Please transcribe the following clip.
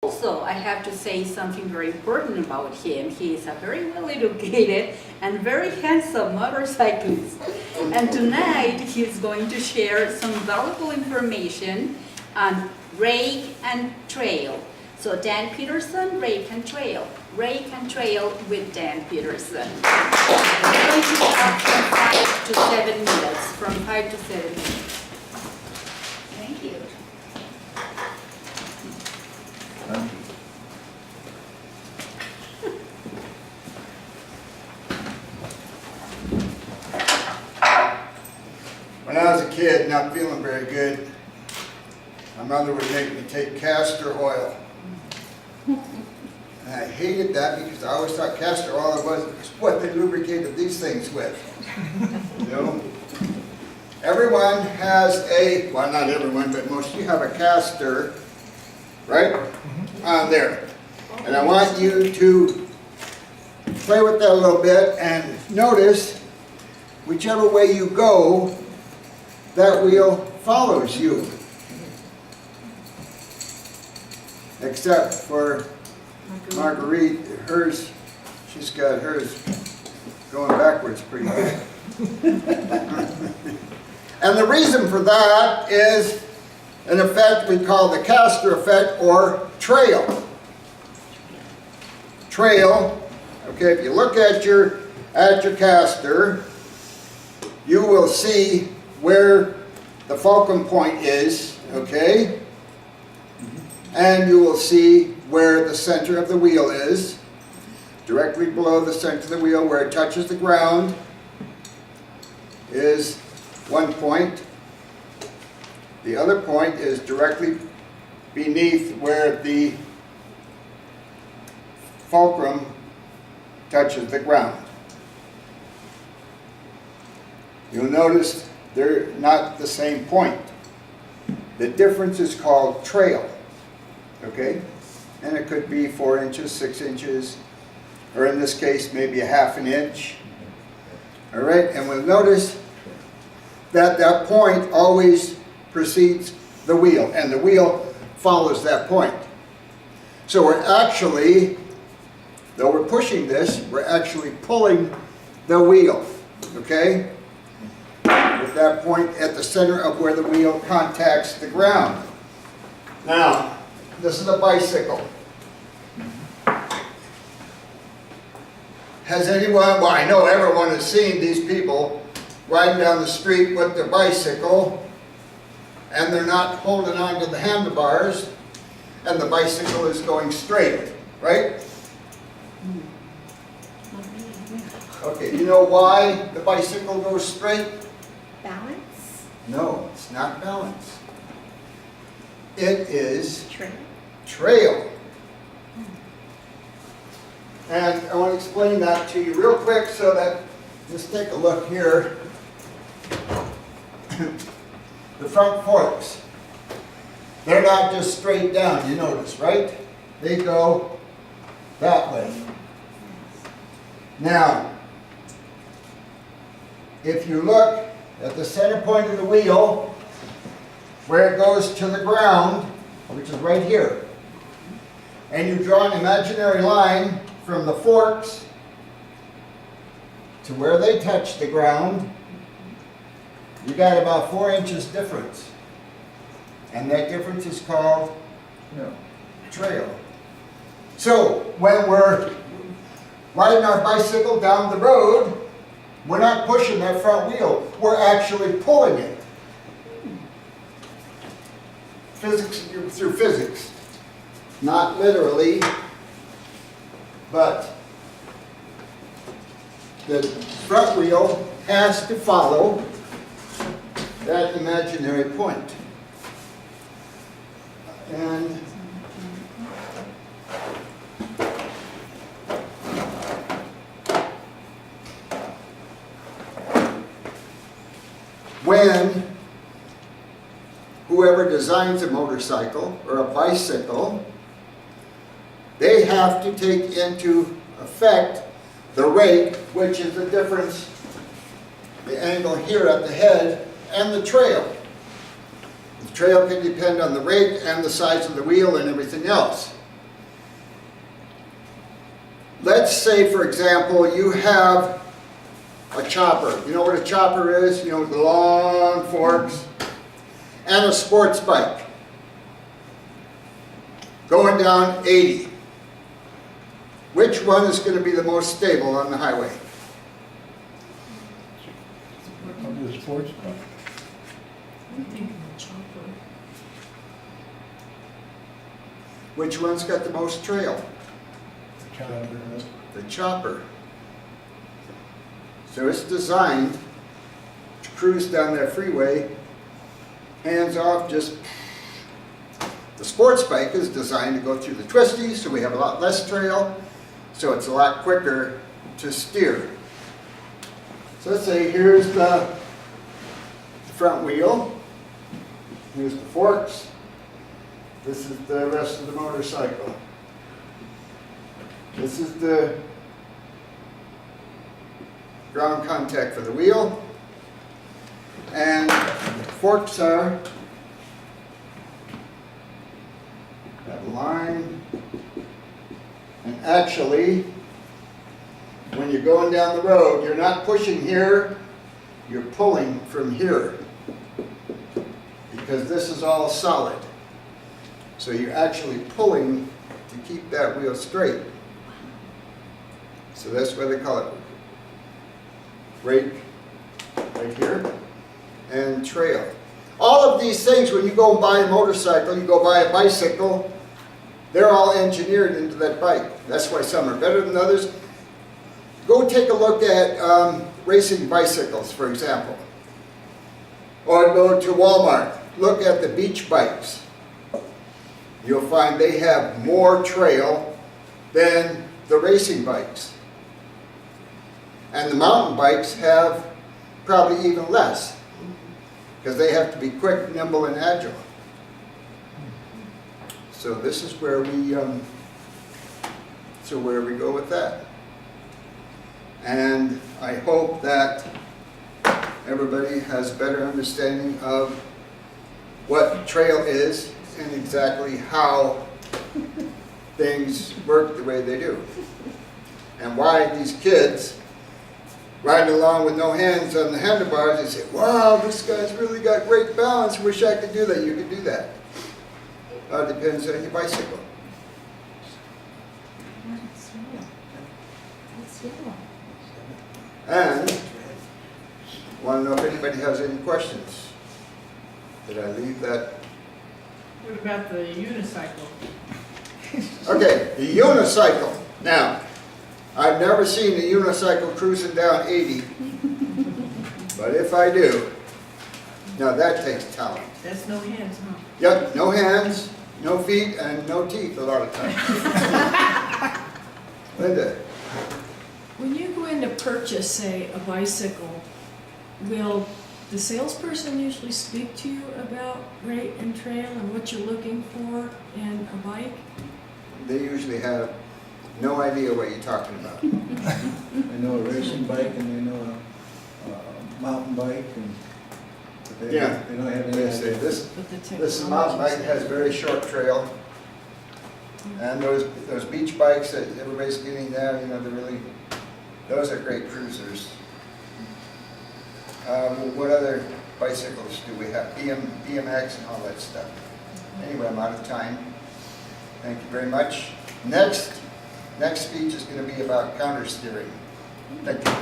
Also, I have to say something very important about him. He is a very well-educated and very handsome motorcyclist. And tonight, he's going to share some valuable information on Rake and Trail. So Dan Peterson, Rake and Trail. Rake and Trail with Dan Peterson. We're going to talk from 5 to 7 minutes. From 5 to 7 minutes. Thank you. When I was a kid, not feeling very good, my mother would make me take castor oil. And I hated that because I always thought castor oil was what they lubricated these things with. You know? Everyone has a, well, not everyone, but most of you have a castor, right? On there. And I want you to play with that a little bit and notice whichever way you go, that wheel follows you. Except for Marguerite, hers, she's got hers going backwards pretty good. And the reason for that is an effect we call the castor effect or trail. Trail, okay, if you look at your castor, you will see where the fulcrum point is, okay? And you will see where the center of the wheel is. Directly below the center of the wheel where it touches the ground is one point. The other point is directly beneath where the fulcrum touches the ground. You'll notice they're not the same point. The difference is called trail, okay? And it could be 4 inches, 6 inches, or in this case, maybe a ½ an inch. All right, and we'll notice that that point always precedes the wheel, and the wheel follows that point. So we're actually, though we're pushing this, we're actually pulling the wheel, okay? With that point at the center of where the wheel contacts the ground. Now, this is a bicycle. Has anyone, well, I know everyone has seen these people riding down the street with their bicycle and they're not holding on to the handlebars and the bicycle is going straight, right? Okay, you know why the bicycle goes straight? Balance? No, it's not balance. It is Trail. trail. And I want to explain that to you real quick so that, just take a look here. The front forks, they're not just straight down, you notice, right? They go that way. Now, if you look at the center point of the wheel, where it goes to the ground, which is right here, and you draw an imaginary line from the forks to where they touch the ground, you got about 4 inches difference. And that difference is called trail. So when we're riding our bicycle down the road, we're not pushing that front wheel, we're actually pulling it. Physics, through physics. Not literally, but the front wheel has to follow that imaginary point. And when whoever designs a motorcycle or a bicycle, they have to take into effect the rake, which is the difference, the angle here at the head, and the trail. The trail can depend on the rake and the size of the wheel and everything else. let's say, for example, you have a chopper. You know what a chopper is? You know, the long forks. And a sports bike. Going down 80. Which one is going to be the most stable on the highway? Probably the sports bike. I'm thinking the chopper. Which one's got the most trail? Chopper. The chopper. So it's designed to cruise down that freeway, hands off, just. The sports bike is designed to go through the twisties, so we have a lot less trail, so it's a lot quicker to steer. So let's say here's the front wheel, here's the forks, this is the rest of the motorcycle. This is the ground contact for the wheel, and the forks are that line. And actually, when you're going down the road, you're not pushing here, you're pulling from here, because this is all solid. So you're actually pulling to keep that wheel straight. So that's why they call it rake, right here, and trail. All of these things, when you go buy a motorcycle, you go buy a bicycle, they're all engineered into that bike. That's why some are better than others. Go take a look at racing bicycles, for example. Or go to Walmart, look at the beach bikes. You'll find they have more trail than the racing bikes. And the mountain bikes have probably even less, because they have to be quick, nimble, and agile. So this is where we go with that. And I hope that everybody has a better understanding of what trail is and exactly how things work the way they do. And why these kids riding along with no hands on the handlebars, they say, wow, this guy's really got great balance, wish I could do that. You can do that. Depends on your bicycle. That's yellow. That's yellow. And want to know if anybody has any questions. Did I leave that? What about the unicycle? Okay, the unicycle. Now, I've never seen a unicycle cruising down 80, but if I do, now that takes talent. That's no hands, huh? Yep, no hands, no feet, and no teeth a lot of times. Linda? When you go in to purchase, say, a bicycle, will the salesperson usually speak to you about Rake and Trail and what you're looking for in a bike? They usually have no idea what you're talking about. They know a racing bike and they know a mountain bike, and but they don't have any They say idea. this But the This mountain bike has very short trail, and those beach bikes that everybody's getting now, you know, those are great cruisers. What other bicycles do we have? BMX and all that stuff. Anyway, I'm out of time. Thank you very much. Next speech is going to be about counter steering. Thank you.